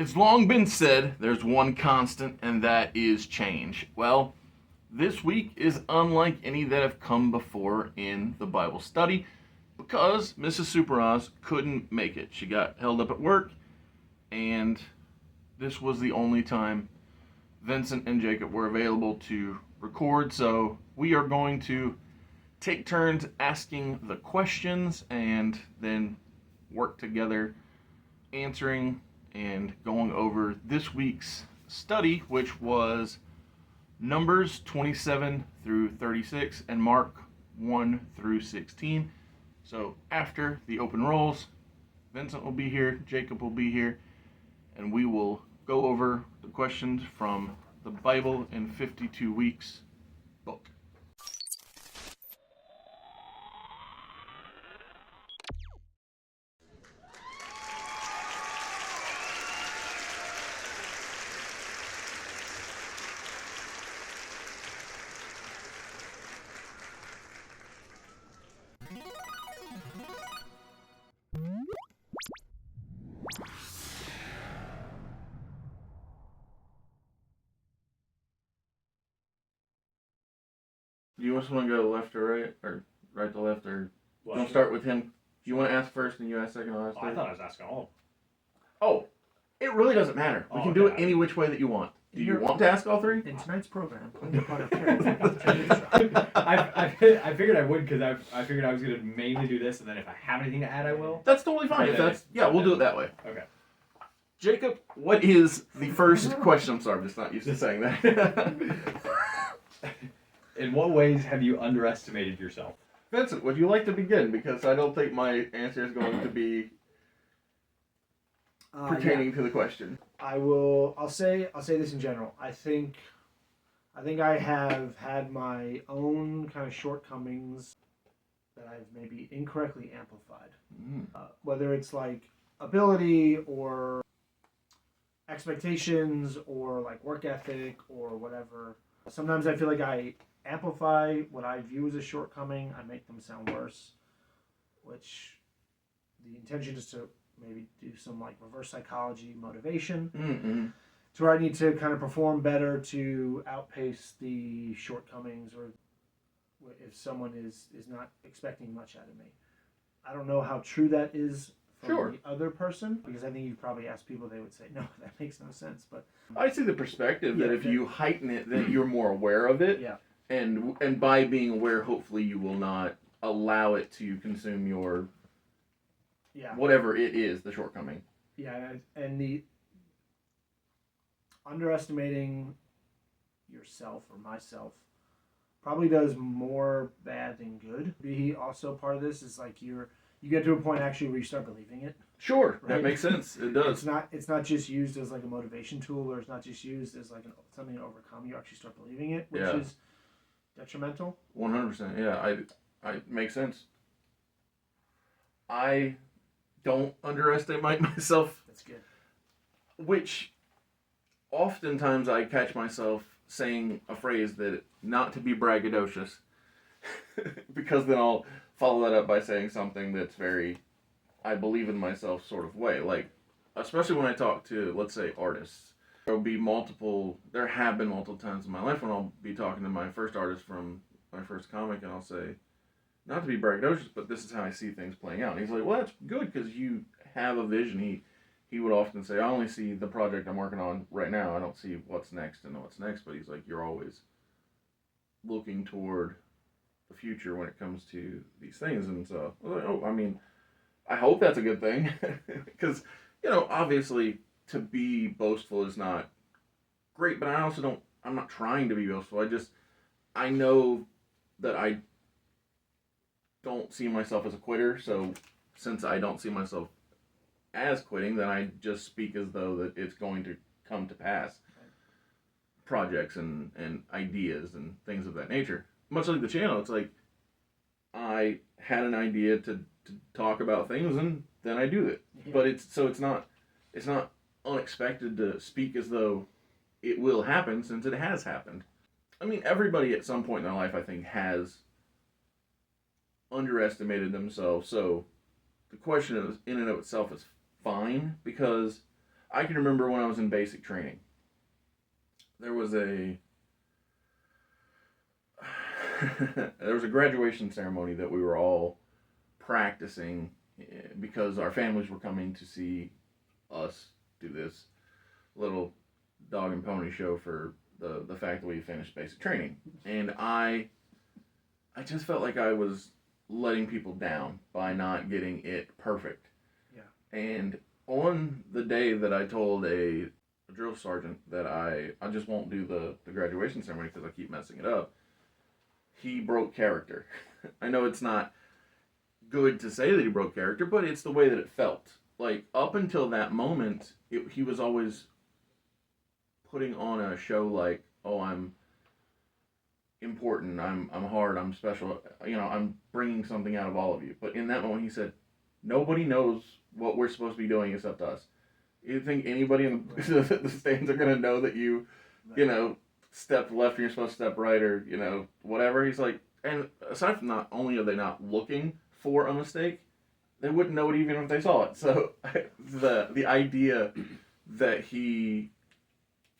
It's long been said there's one constant, and that is change. Well, this week is unlike any that have come before in the Bible study because Mrs. Superoz couldn't make it. She got held up at work, and this was the only time Vincent and Jacob were available to record. So we are going to take turns asking the questions and then work together answering and going over this week's study, which was Numbers 27 through 36 and Mark 1 through 16. So after the open rolls, Vincent will be here, Jacob will be here, and we will go over the questions from the Bible in 52 Weeks book. Do you want someone to go left or right, or right to left, or don't start with him? Do you want to ask first and you ask second? I'll ask third? I thought I was asking all. Oh, it really doesn't matter. We can do it any which way that you want. Do you want to ask all three? In tonight's program, I figured I would because I figured I was going to mainly do this, and then if I have anything to add, I will. That's totally fine. If that's we'll do it that way. Okay. Jacob, what is the first question? I'm sorry, I'm just not used to saying that. In what ways have you underestimated yourself? Vincent, would you like to begin? Because I don't think my answer is going to be pertaining to the question. I'll say this in general. I think I have had my own kind of shortcomings that I've maybe incorrectly amplified. Whether it's like ability or expectations or like work ethic or whatever. Sometimes I feel like I amplify what I view as a shortcoming. I make them sound worse, which the intention is to maybe do some like reverse psychology motivation to where I need to kind of perform better to outpace the shortcomings, or if someone is not expecting much out of me. I don't know how true that is for the other person, because I think you've probably asked people, they would say, no, that makes no sense. But I see the perspective that if you heighten it, then you're more aware of it. Yeah. And by being aware, hopefully you will not allow it to consume your whatever it is, the shortcoming. Yeah, and the underestimating yourself or myself probably does more bad than good. Be also part of this is like you get to a point actually where you start believing it. Sure, right? that makes sense. It does. It's not just used as like a motivation tool, or it's not just used as like something to overcome. You actually start believing it, which is detrimental. 100%. Yeah, I makes sense. I don't underestimate myself. That's good. Which oftentimes I catch myself saying a phrase that not to be braggadocious, because then I'll follow that up by saying something that's very I believe in myself sort of way. Like, especially when I talk to, let's say, artists. There have been multiple times in my life when I'll be talking to my first artist from my first comic, and I'll say, not to be braggadocious, but this is how I see things playing out. And he's like, well, that's good because you have a vision. He would often say, I only see the project I'm working on right now. I don't see what's next and what's next. But he's like, you're always looking toward the future when it comes to these things. And so, I hope that's a good thing. Because, obviously, to be boastful is not great. But I also I'm not trying to be boastful. I know that I don't see myself as a quitter. So since I don't see myself as quitting, then I just speak as though that it's going to come to pass. Projects and ideas and things of that nature. Much like the channel, it's like I had an idea to talk about things and then I do it. Yeah. But it's not unexpected to speak as though it will happen, since it has happened. I mean, everybody at some point in their life, I think, has underestimated themselves. So the question in and of itself is fine, because I can remember when I was in basic training. There was a there was a graduation ceremony that we were all practicing because our families were coming to see us do this little dog and pony show for the fact that we finished basic training. And I just felt like I was letting people down by not getting it perfect. Yeah. And on the day that I told a drill sergeant that I just won't do the graduation ceremony because I keep messing it up, he broke character. I know it's not good to say that he broke character, but it's the way that it felt. Like, up until that moment, he was always putting on a show like, oh, I'm important, I'm hard, I'm special, I'm bringing something out of all of you. But in that moment, he said, nobody knows what we're supposed to be doing except us. You think anybody in the stands are going to know that you step left and you're supposed to step right, or, whatever? He's like, and aside from not only are they not looking for a mistake, they wouldn't know it even if they saw it. So the idea that he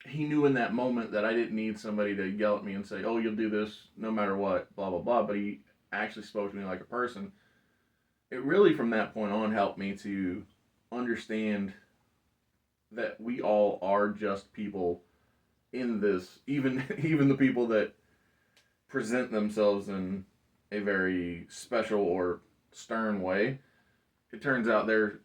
knew in that moment that I didn't need somebody to yell at me and say, oh, you'll do this no matter what, blah, blah, blah, but he actually spoke to me like a person. It really, from that point on, helped me to understand that we all are just people in this, even the people that present themselves in a very special or stern way. It turns out they're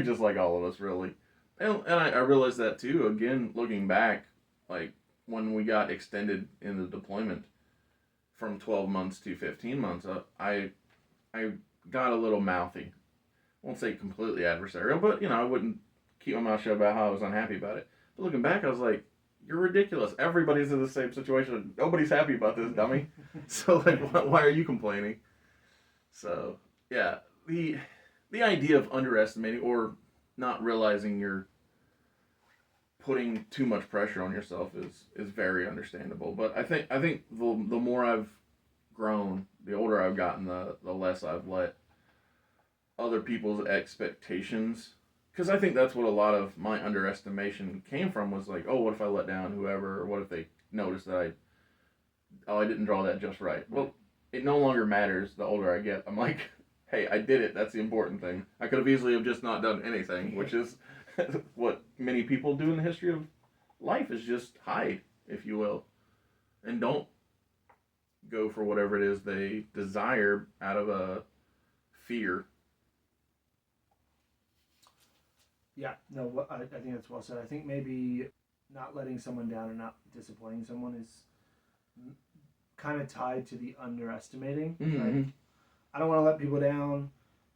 just like all of us, really. And I realized that too, again, looking back, like when we got extended in the deployment from 12 months to 15 months, I got a little mouthy. I won't say completely adversarial, but, I wouldn't keep my mouth shut about how I was unhappy about it. But looking back, I was like, you're ridiculous. Everybody's in the same situation. Nobody's happy about this, dummy. So, like, why are you complaining? So, yeah, the idea of underestimating or not realizing you're putting too much pressure on yourself is very understandable. But I think the more I've grown, the older I've gotten, the less I've let other people's expectations, because I think that's what a lot of my underestimation came from, was like, oh, what if I let down whoever, or what if they notice that I didn't draw that just right. Well, it no longer matters the older I get. I'm like, hey, I did it. That's the important thing. I could have easily have just not done anything, which is what many people do in the history of life, is just hide, if you will, and don't go for whatever it is they desire out of a fear. Yeah, no, I think that's well said. I think maybe not letting someone down or not disappointing someone is kind of tied to the underestimating. Mm-hmm. Like, I don't want to let people down,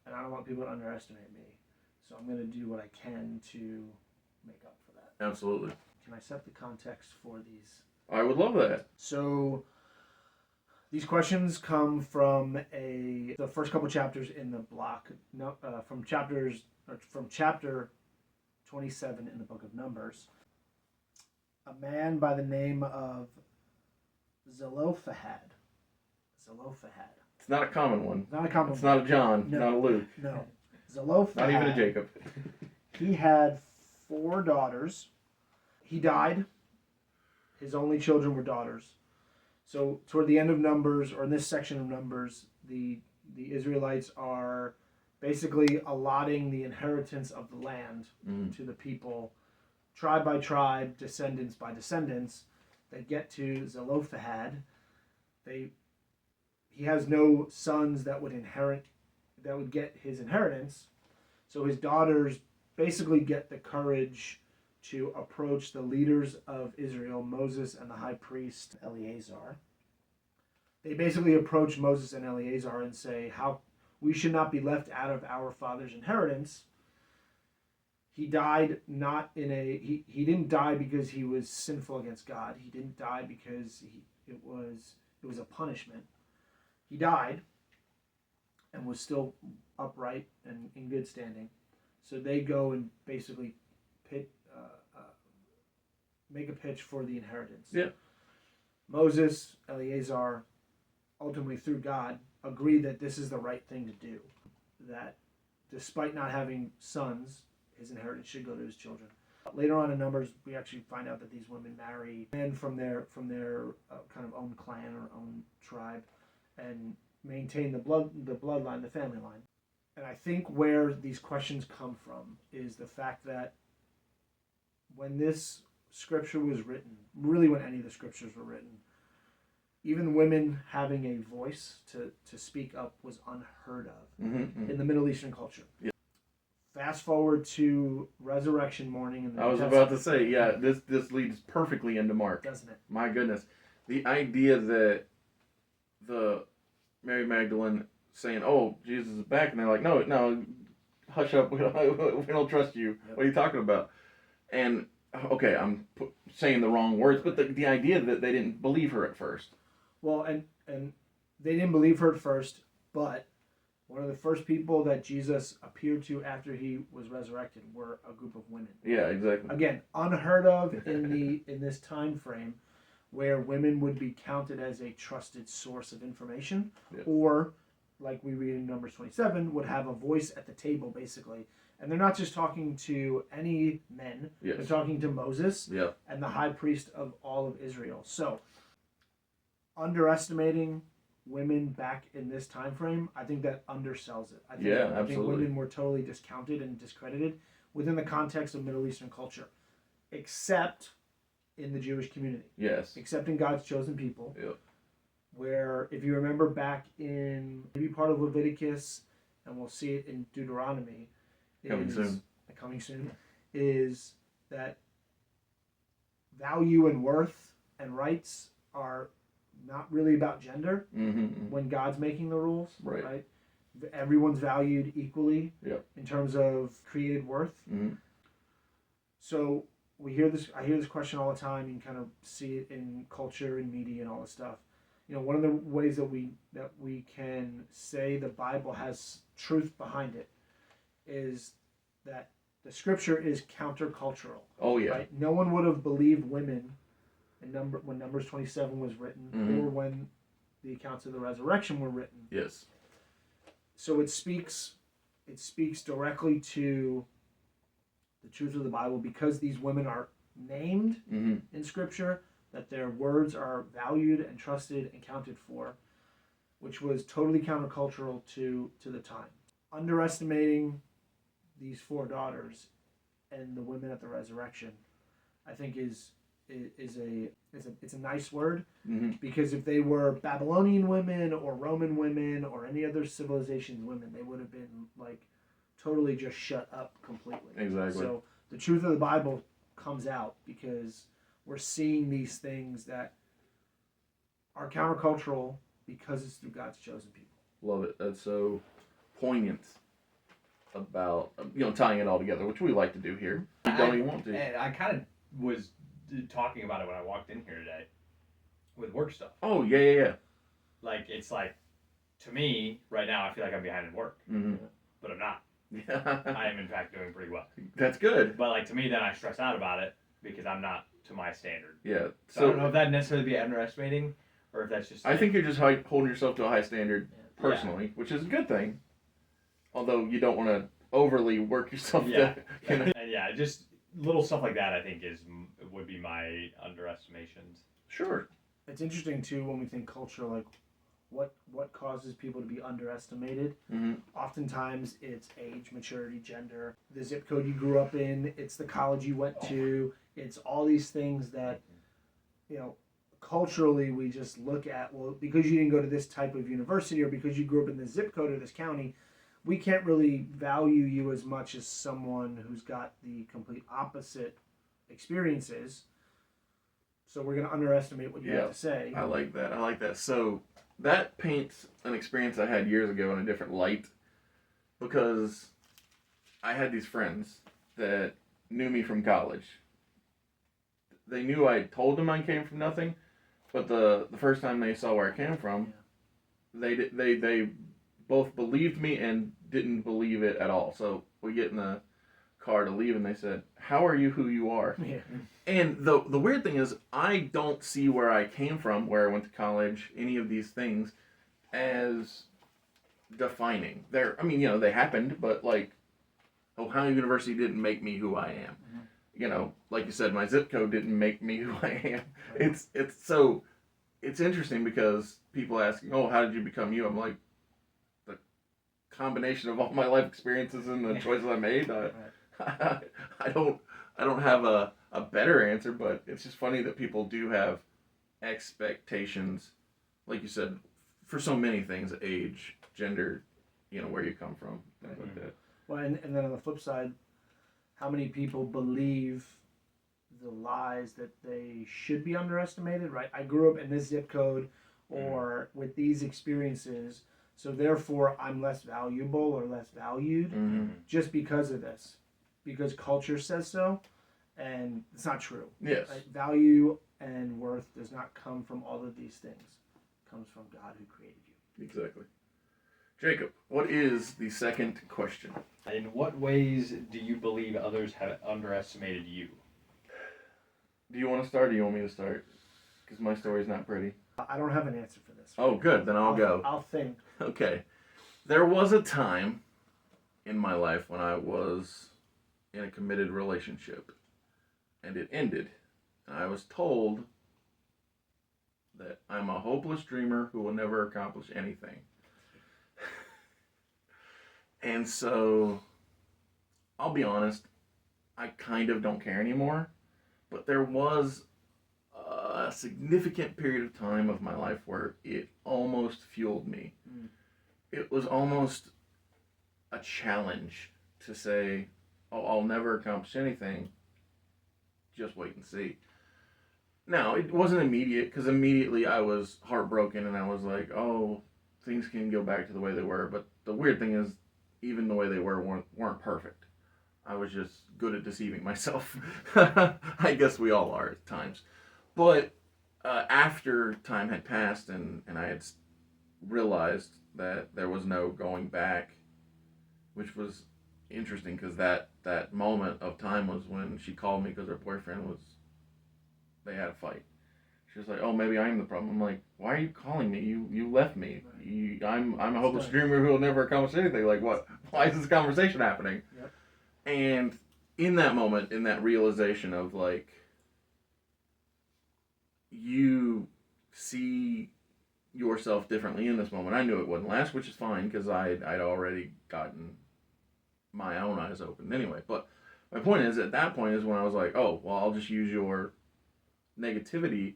and I don't want people to underestimate me. So I'm going to do what I can to make up for that. Absolutely. Can I set the context for these? I would love that. So these questions come from the first couple chapters in the block. From chapter 27 in the book of Numbers. A man by the name of Zelophehad. It's not a common one. Not a common It's one. not a John, No. not a Luke. No. Zelophehad. Not even a Jacob. He had 4 daughters. He died. His only children were daughters. So toward the end of Numbers, or in this section of Numbers, the Israelites are basically allotting the inheritance of the land to the people, tribe by tribe, descendants by descendants. They get to Zelophehad. He has no sons that would get his inheritance. So his daughters basically get the courage to approach the leaders of Israel, Moses and the high priest Eleazar. They basically approach Moses and Eleazar and say, how we should not be left out of our father's inheritance. He died not in he didn't die because he was sinful against God. He didn't die because it was a punishment. He died and was still upright and in good standing. So they go and basically make a pitch for the inheritance. Yeah. Moses, Eleazar, ultimately through God, agree that this is the right thing to do. That despite not having sons, his inheritance should go to his children. Later on in Numbers, we actually find out that these women marry men from their kind of own clan or own tribe, and maintain the bloodline, the family line. And I think where these questions come from is the fact that when this scripture was written, really when any of the scriptures were written, even women having a voice to speak up was unheard of in the Middle Eastern culture. Yeah. Fast forward to Resurrection morning in the I was about to say, yeah, this leads perfectly into Mark. doesn't it? My goodness. The idea that the Mary Magdalene saying, "Oh, Jesus is back," and they're like, "No, hush up. We don't trust you. Yep. What are you talking about?" And okay, I'm saying the wrong words, but the idea that they didn't believe her at first. Well, and they didn't believe her at first, but one of the first people that Jesus appeared to after he was resurrected were a group of women. Yeah, exactly. Again, unheard of in this time frame, where women would be counted as a trusted source of information, Yeah. or, like we read in Numbers 27, would have a voice at the table, basically. And they're not just talking to any men; Yes. they're talking to Moses Yeah. and the high priest of all of Israel. So, underestimating women back in this time frame, I think that undersells it. I think Absolutely. women were totally discounted and discredited within the context of Middle Eastern culture, except in the Jewish community, Yes. except in God's chosen people. Yep. Where, if you remember back in maybe part of Leviticus, and we'll see it in Deuteronomy, coming soon, is that value and worth and rights are not really about gender when God's making the rules. Right. Everyone's valued equally Yep. in terms of created worth. So I hear this question all the time. You can kind of see it in culture and media and all this stuff. One of the ways that we can say the Bible has truth behind it is that the scripture is countercultural. Oh yeah. Right? No one would have believed women when Numbers 27 was written, or when the accounts of the resurrection were written. Yes. So it speaks directly to the truth of the Bible, because these women are named in Scripture, that their words are valued and trusted and counted for, which was totally countercultural to the time. Underestimating these four daughters and the women at the resurrection, I think is a nice word, because if they were Babylonian women or Roman women or any other civilization's women, they would have been like totally just shut up completely. Exactly. So the truth of the Bible comes out because we're seeing these things that are countercultural because it's through God's chosen people. Love it. That's so poignant about tying it all together, which we like to do here. We don't even want to. And I kind of was talking about it when I walked in here today with work stuff. Oh yeah. Like, it's like, to me right now, I feel like I'm behind in work, but I'm not. Yeah. I am in fact doing pretty well. That's good. But like, to me, then I stress out about it because I'm not to my standard. Yeah. So I don't know if that necessarily be underestimating, or if that's just. I think you're just holding yourself to a high standard personally, which is a good thing. Although you don't want to overly work yourself. Yeah. And just little stuff like that. I think would be my underestimations. Sure. It's interesting too when we think culture, like what causes people to be underestimated. Oftentimes it's age, maturity, gender, the zip code you grew up in, it's the college you went to, it's all these things that culturally we just look at, well, because you didn't go to this type of university or because you grew up in this zip code or this county, we can't really value you as much as someone who's got the complete opposite experiences. So we're going to underestimate what you have to say. I like that. So that paints an experience I had years ago in a different light, because I had these friends that knew me from college. They knew I told them I came from nothing, but the first time they saw where I came from, they both believed me and didn't believe it at all. So we get in the car to leave, and they said, "How are you who you are?" Yeah. And the weird thing is, I don't see where I came from, where I went to college, any of these things, as defining. They happened, but like, Ohio University didn't make me who I am. you know, like you said, my zip code didn't make me who I am. Right. It's interesting because people ask, oh, how did you become you? I'm like, the combination of all my life experiences and the choices I made. I don't have a better answer, but it's just funny that people do have expectations, like you said, for so many things: age, gender, you know, where you come from, things like that. Well, and then on the flip side, how many people believe the lies that they should be underestimated, right? I grew up in this zip code or with these experiences, so therefore I'm less valuable or less valued just because of this, because culture says so, and it's not true. Yes. Right? Value and worth does not come from all of these things. It comes from God who created you. Exactly. Jacob, what is the second question? In what ways do you believe others have underestimated you? Do you want to start or do you want me to start? Because my story's not pretty. I don't have an answer for this. Oh, good. Then I'll go. I'll think. Okay. There was a time in my life when I was in a committed relationship and it ended. And I was told that I'm a hopeless dreamer who will never accomplish anything. And so, I'll be honest, I kind of don't care anymore. But there was a significant period of time of my life where it almost fueled me. It was almost a challenge to say, oh, I'll never accomplish anything. Just wait and see. Now, it wasn't immediate, because immediately I was heartbroken and I was like, oh, things can go back to the way they were. But the weird thing is, even the way they were weren't perfect. I was just good at deceiving myself. I guess we all are at times. But after time had passed and I had realized that there was no going back, which was interesting because that moment of time was when she called me because her boyfriend they had a fight. She was like, oh, maybe I am the problem. I'm like, why are you calling me? You left me. I'm a hopeless dreamer who will never accomplish anything. Like, what? Why is this conversation happening? Yep. And in that moment, in that realization of like, you see yourself differently in this moment. I knew it wouldn't last, which is fine because I'd already gotten my own eyes open anyway. But my point is, at that point is when I was like, oh, well, I'll just use your negativity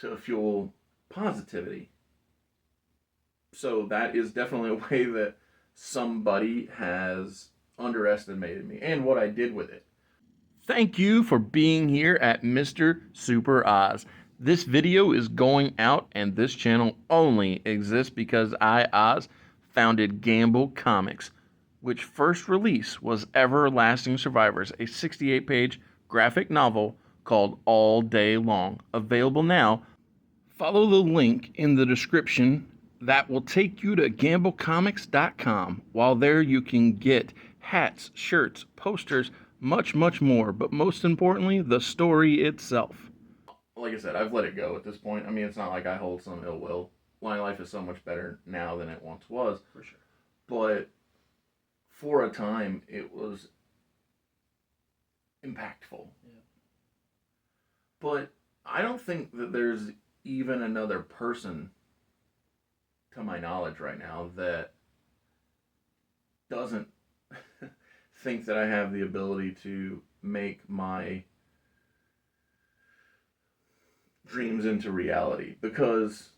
to fuel positivity. So that is definitely a way that somebody has underestimated me and what I did with it. Thank you for being here at Mr. Super Oz. This video is going out and this channel only exists because I, Oz, founded Gamble Comics, which first release was Everlasting Survivors, a 68-page graphic novel called All Day Long. Available now. Follow the link in the description that will take you to gamblecomics.com. While there you can get hats, shirts, posters, much, much more. But most importantly, the story itself. Like I said, I've let it go at this point. I mean, it's not like I hold some ill will. My life is so much better now than it once was. For sure. But for a time, it was impactful. Yeah. But I don't think that there's even another person, to my knowledge right now, that doesn't think that I have the ability to make my dreams into reality. Because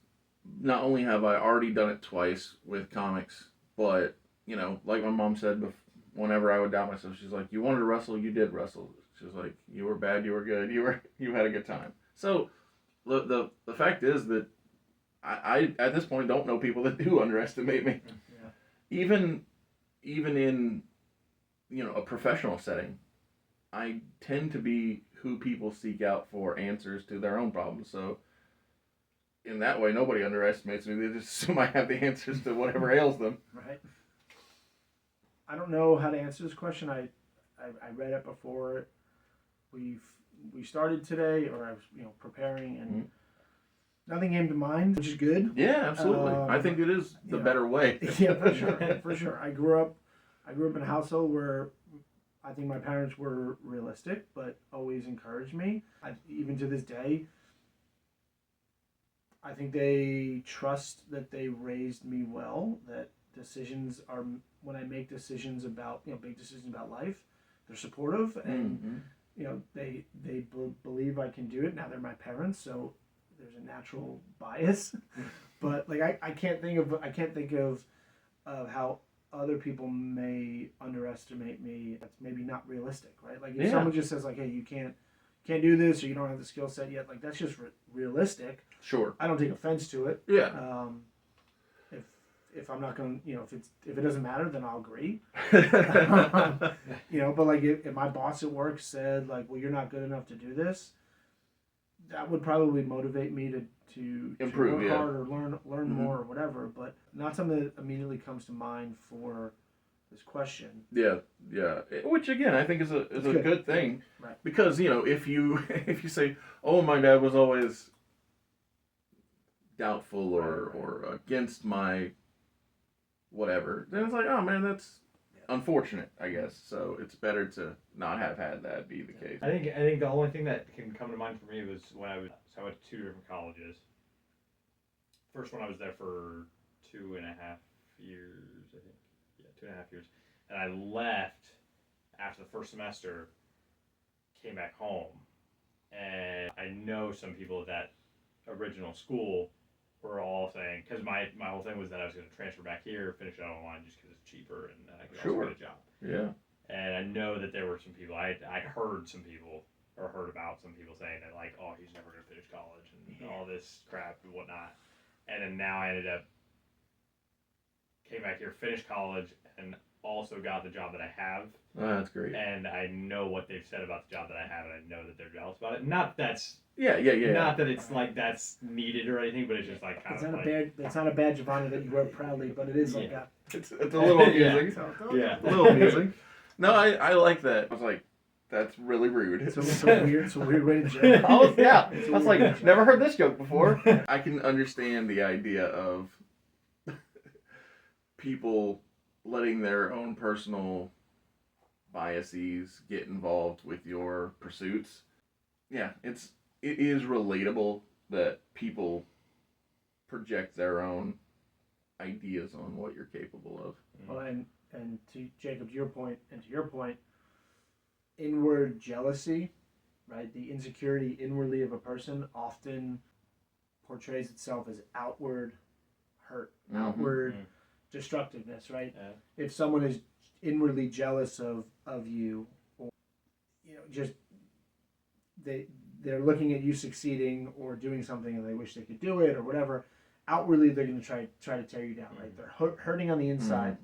not only have I already done it twice with comics, but, you know, like my mom said whenever I would doubt myself, she's like, you wanted to wrestle, you did wrestle. She's like, you were bad, you were good, you had a good time. So the fact is that I at this point don't know people that do underestimate me. Yeah. Even in, you know, a professional setting, I tend to be who people seek out for answers to their own problems. So in that way, nobody underestimates me. They just assume I have the answers to whatever ails them. Right. I don't know how to answer this question. I read it before we started today, or I was preparing, and nothing came to mind, which is good. Yeah, absolutely. I think it is the better way. Yeah, for sure. For sure. I grew up in a household where I think my parents were realistic, but always encouraged me. Even to this day, I think they trust that they raised me well. That decisions are when I make decisions about big decisions about life, they're supportive and believe I can do it. Now they're my parents, so there's a natural bias. But like I can't think of how other people may underestimate me. That's maybe not realistic, right? Like if someone just says like, "Hey, you can't do this," or "You don't have the skill set yet," like that's just realistic. Sure. I don't take offense to it. Yeah. If I'm not going, if it doesn't matter, then I'll agree. But like if my boss at work said like, "Well, you're not good enough to do this," that would probably motivate me to improve, work hard or learn more or whatever. But not something that immediately comes to mind for this question. Yeah. Which again, I think is a good thing, right? Because if you say, "Oh, my dad was always doubtful or against my whatever," then it's like, oh man, that's unfortunate, I guess. So it's better to not have had that be the case. I think the only thing that can come to mind for me was when I went to 2 different colleges. First one I was there for 2.5 years, I think. Yeah, 2.5 years. And I left after the first semester, came back home, and I know some people at that original school were all saying, because my whole thing was that I was going to transfer back here, finish it online just because it's cheaper and I could also get a job. Yeah. And I know that there were some people, I heard some people, or heard about some people saying that like, "Oh, he's never going to finish college," and all this crap and whatnot. And then now I came back here, finished college, and also got the job that I have. Oh, that's great. And I know what they've said about the job that I have, and I know that they're jealous about it. Not that's Yeah. not that it's like that's needed or anything, but it's just like kind of like It's not a badge, Giovanni, that you wear proudly, but it is like Yeah. that. It's a little amusing. Yeah. A little amusing. No, I like that. I was like, that's really rude. It's a weird way to judge. I was It's a weird way to like, judge. never heard this joke before. I can understand the idea of people letting their own personal biases get involved with your pursuits. Yeah, it is relatable that people project their own ideas on what you're capable of. Well, and to Jacob, to your point, inward jealousy, right? The insecurity inwardly of a person often portrays itself as outward hurt, outward destructiveness, right? Yeah. If someone is inwardly jealous of you, or just they're looking at you succeeding or doing something and they wish they could do it or whatever, outwardly they're going to try to tear you down, right? They're hurting on the inside.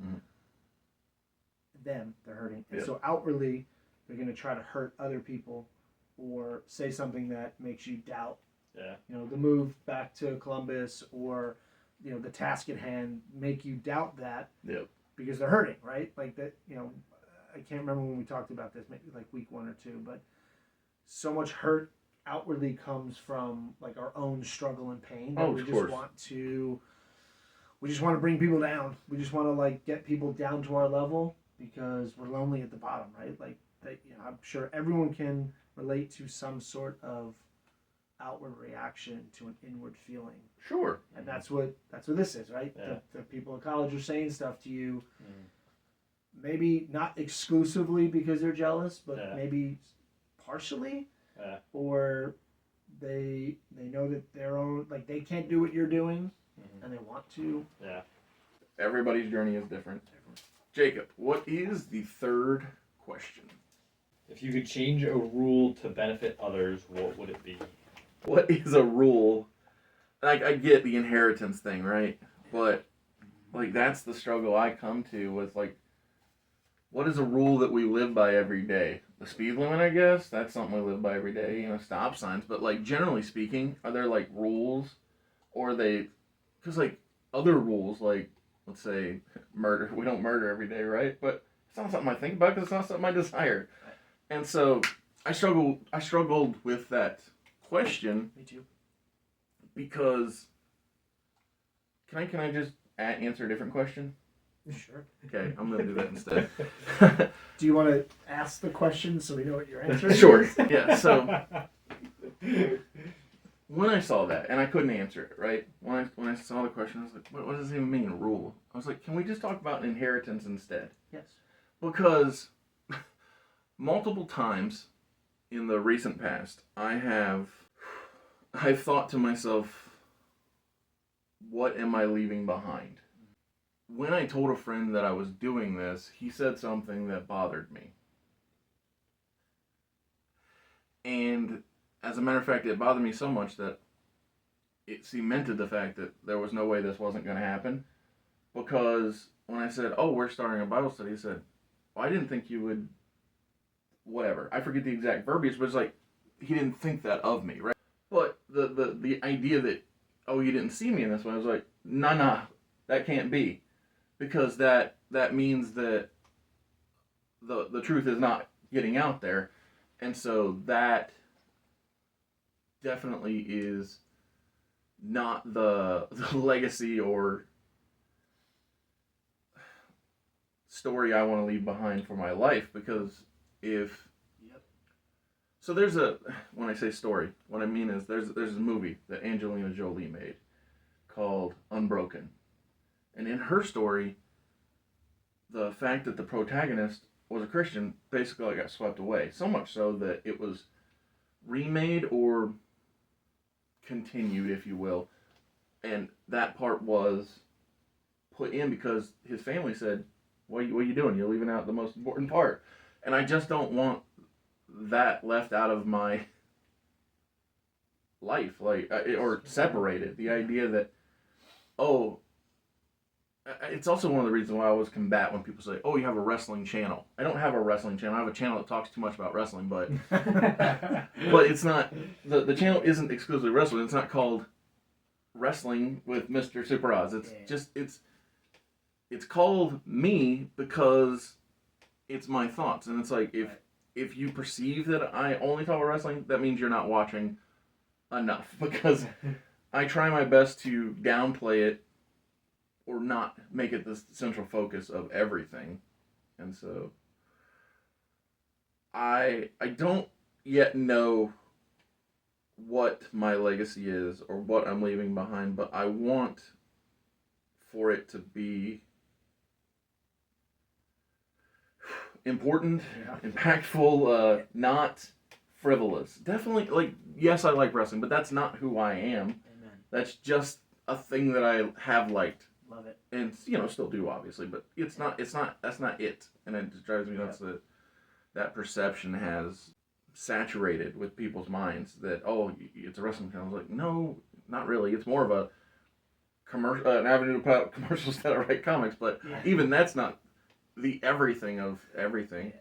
They're hurting, and so outwardly they're going to try to hurt other people or say something that makes you doubt the move back to Columbus, or the task at hand, make you doubt that because they're hurting, right? Like that, I can't remember when we talked about this, maybe like week 1 or 2, but so much hurt outwardly comes from like our own struggle and pain that we just want to bring people down. We just want to like get people down to our level because we're lonely at the bottom, right? Like that, I'm sure everyone can relate to some sort of outward reaction to an inward feeling. Sure. And that's what this is, right? Yeah. The people in college are saying stuff to you, maybe not exclusively because they're jealous, but maybe partially, or they know that their own, like they can't do what you're doing, and they want to. Yeah. Everybody's journey is different. Jacob, what is the third question? If you could change a rule to benefit others, what would it be? What is a rule? Like, I get the inheritance thing, right? But like that's the struggle I come to with like, what is a rule that we live by every day? The speed limit, I guess. That's something we live by every day. Stop signs. But like generally speaking, are there like rules, or are they? Because like other rules, like let's say murder. We don't murder every day, right? But it's not something I think about because it's not something I desire. And so I struggled with that question. Me too. Because can I just answer a different question? Sure. Okay, I'm gonna do that instead. Do you want to ask the question so we know what your answer is? Sure. Yeah. So when I saw that, and I couldn't answer it, right? When I saw the question, I was like, what does it even mean, rule? I was like, can we just talk about inheritance instead? Yes. Because multiple times in the recent past, I've thought to myself, what am I leaving behind? When I told a friend that I was doing this, he said something that bothered me. And as a matter of fact, it bothered me so much that it cemented the fact that there was no way this wasn't going to happen. Because when I said, oh, we're starting a Bible study, he said, well, I didn't think you would, whatever. I forget the exact verbiage, but it's like, he didn't think that of me, right? But the idea that, oh, you didn't see me in this one, I was like, nah, that can't be. Because that means that the truth is not getting out there. And so that definitely is not the legacy or story I want to leave behind for my life. Because if... Yep. So when I say story, what I mean is there's a movie that Angelina Jolie made called Unbroken. And in her story, the fact that the protagonist was a Christian basically got swept away. So much so that it was remade or continued, if you will. And that part was put in because his family said, what are you doing? You're leaving out the most important part. And I just don't want that left out of my life, or separated. The idea that, oh, it's also one of the reasons why I always combat when people say, oh, you have a wrestling channel. I don't have a wrestling channel. I have a channel that talks too much about wrestling, but but it's not, the channel isn't exclusively wrestling. It's not called Wrestling with Mr. Super Oz. It's just, it's called me because it's my thoughts. And it's like, if you perceive that I only talk about wrestling, that means you're not watching enough. Because I try my best to downplay it or not make it the central focus of everything. And so I don't yet know what my legacy is or what I'm leaving behind, but I want for it to be important, impactful, not frivolous. Definitely, yes, I like wrestling, but that's not who I am. Amen. That's just a thing that I have liked. Love it. And still do, obviously, but that's not it. And it just drives me nuts that that perception has saturated with people's minds that, oh, it's a wrestling channel. I was like, no, not really. It's more of a commercial, an avenue to put out commercials that write comics, but even that's not the everything of everything.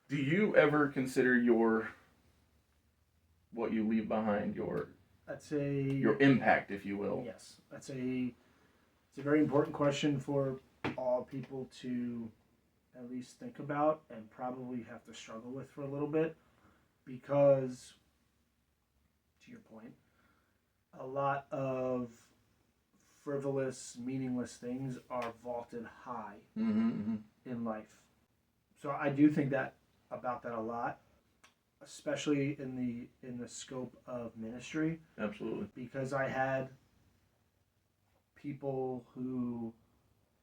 Do you ever consider what you leave behind, your impact, if you will? Yes, it's a very important question for all people to at least think about and probably have to struggle with for a little bit, because, to your point, a lot of frivolous, meaningless things are vaulted high in life. So I do think about that a lot, especially in the scope of ministry. Absolutely. Because I had people who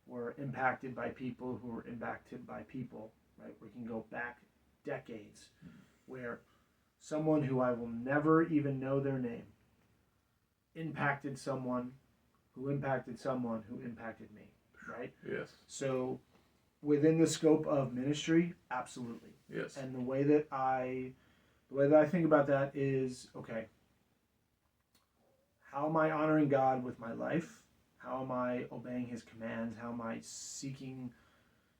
were impacted by people who were impacted by people, right? We can go back decades where someone who I will never even know their name impacted someone who impacted someone who impacted me, right? Yes. So within the scope of ministry, absolutely. Yes. And the way that I think about that is, okay, how am I honoring God with my life? How am I obeying his commands? How am I seeking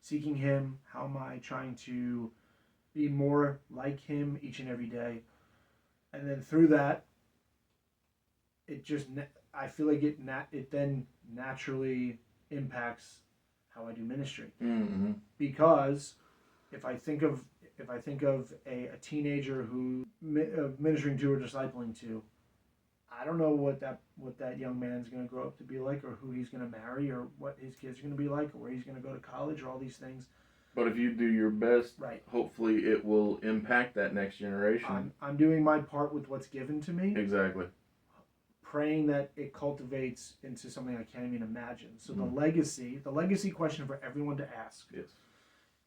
him? How am I trying to be more like him each and every day? And then through that, I feel like it then naturally impacts how I do ministry. Mm-hmm. Because if I think of a teenager who ministering to or discipling to, I don't know what that young man's going to grow up to be like, or who he's going to marry, or what his kids are going to be like, or where he's going to go to college, or all these things. But if you do your best, Right. hopefully it will impact that next generation. I'm doing my part with what's given to me, Exactly. praying that it cultivates into something I can't even imagine. So Mm. the legacy question for everyone to ask Yes.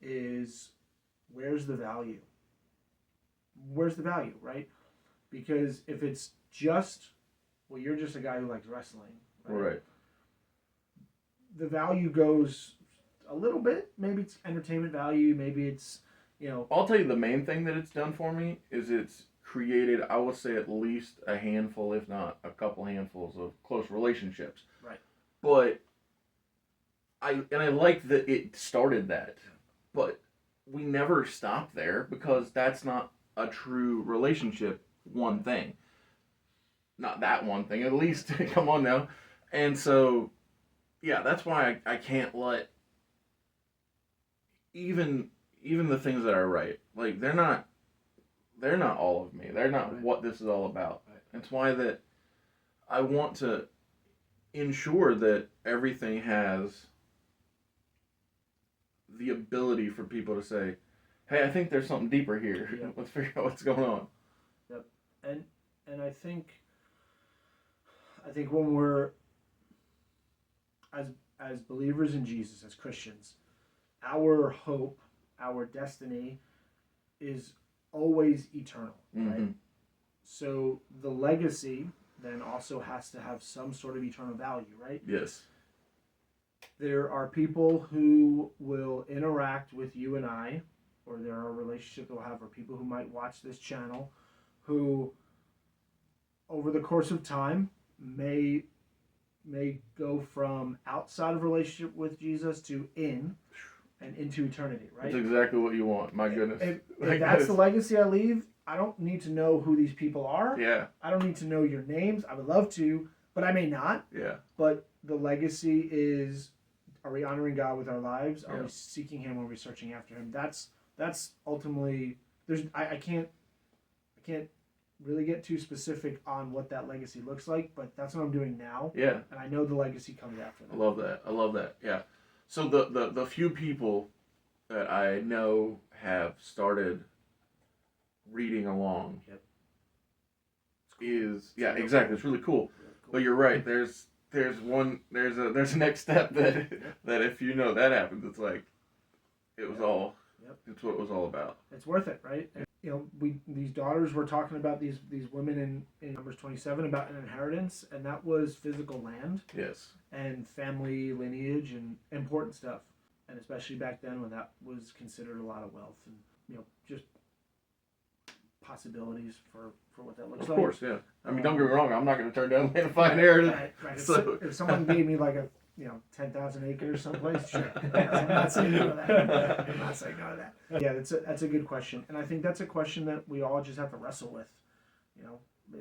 is, where's the value? Where's the value, right? Because if it's just, well, you're just a guy who likes wrestling, Right. the value goes a little bit. Maybe it's entertainment value. Maybe it's, I'll tell you the main thing that it's done for me is it's created, I would say, at least a handful, if not a couple handfuls of close relationships. Right. But I like that it started that, but we never stopped there because that's not a true relationship. One thing, not that one thing. At least, come on now. And so, yeah, that's why I can't let even the things that I write, like they're not all of me. They're not Right. what this is all about. Right. It's why that I want to ensure that everything has the ability for people to say, hey, I think there's something deeper here. Yeah. Let's figure out what's going on. And I think when we're as believers in Jesus, as Christians, our hope, our destiny is always eternal, right? Mhm. So the legacy then also has to have some sort of eternal value, right? Yes. There are people who will interact with you and I, or there are relationships we'll have, or people who might watch this channel who, over the course of time, may go from outside of relationship with Jesus to in and into eternity, right? That's exactly what you want. My goodness. If that's the legacy I leave, I don't need to know who these people are. Yeah. I don't need to know your names. I would love to, but I may not. Yeah. But the legacy is, are we honoring God with our lives? Are Yeah. we seeking Him? Are we searching after Him? That's ultimately, I can't really get too specific on what that legacy looks like, but that's what I'm doing now. Yeah. And I know the legacy comes after that. I love that. Yeah. So the few people that I know have started reading along is exactly. It's really cool. Really cool. But you're right. There's a next step that if you know that happens, it's like it was all. Yep. It's what it was all about. It's worth it, right? And, these daughters were talking about these women in Numbers 27 about an inheritance, and that was physical land Yes. and family lineage and important stuff, and especially back then when that was considered a lot of wealth and just possibilities for what that looks Of like. course, yeah. I mean, don't get me wrong. I'm not going to turn down land of fine inheritance. Right. So- If someone gave me like a 10,000 acres someplace, sure. I'm not saying no to that. I'm not saying no to that. Yeah, that's a good question, and I think that's a question that we all just have to wrestle with.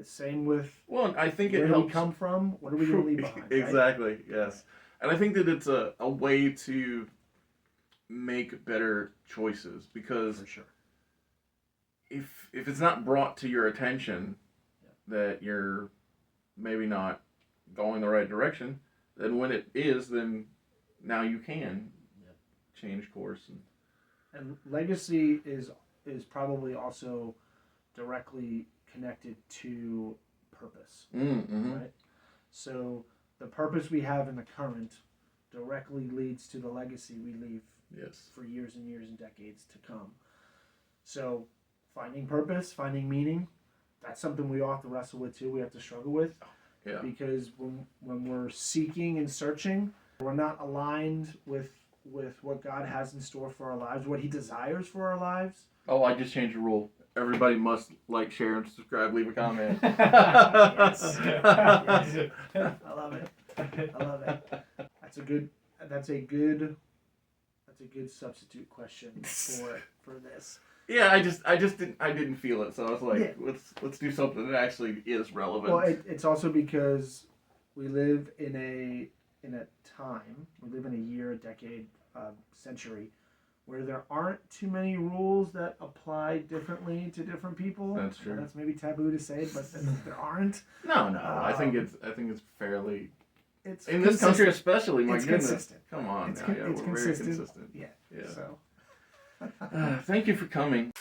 Same with Well, I think it where do helps. we come from? What are we going to leave behind? Right? Exactly. Yes. And I think that it's a way to make better choices because For sure. if it's not brought to your attention that you're maybe not going the right direction, then when it is, then now you can change course. And legacy is probably also directly connected to purpose, Mm-hmm. right? So the purpose we have in the current directly leads to the legacy we leave Yes. for years and years and decades to come. So finding purpose, finding meaning, that's something we all have to wrestle with too. We have to struggle with. Yeah. Because when we're seeking and searching, we're not aligned with what God has in store for our lives, what He desires for our lives. Oh, I just changed the rule. Everybody must like, share, and subscribe. Leave a comment. Yes. Yes. I love it. I love it. That's a good substitute question for this. Yeah, I didn't feel it, so I was like, let's do something that actually is relevant. Well, it's also because we live in a time, we live in a year, a decade, century where there aren't too many rules that apply differently to different people. That's true. That's maybe taboo to say, but there aren't. No, I think it's fairly It's in this country especially. My it's goodness, consistent. come on It's now, con- yeah, it's we're very consistent. consistent. Yeah. Yeah. So. Thank you for coming.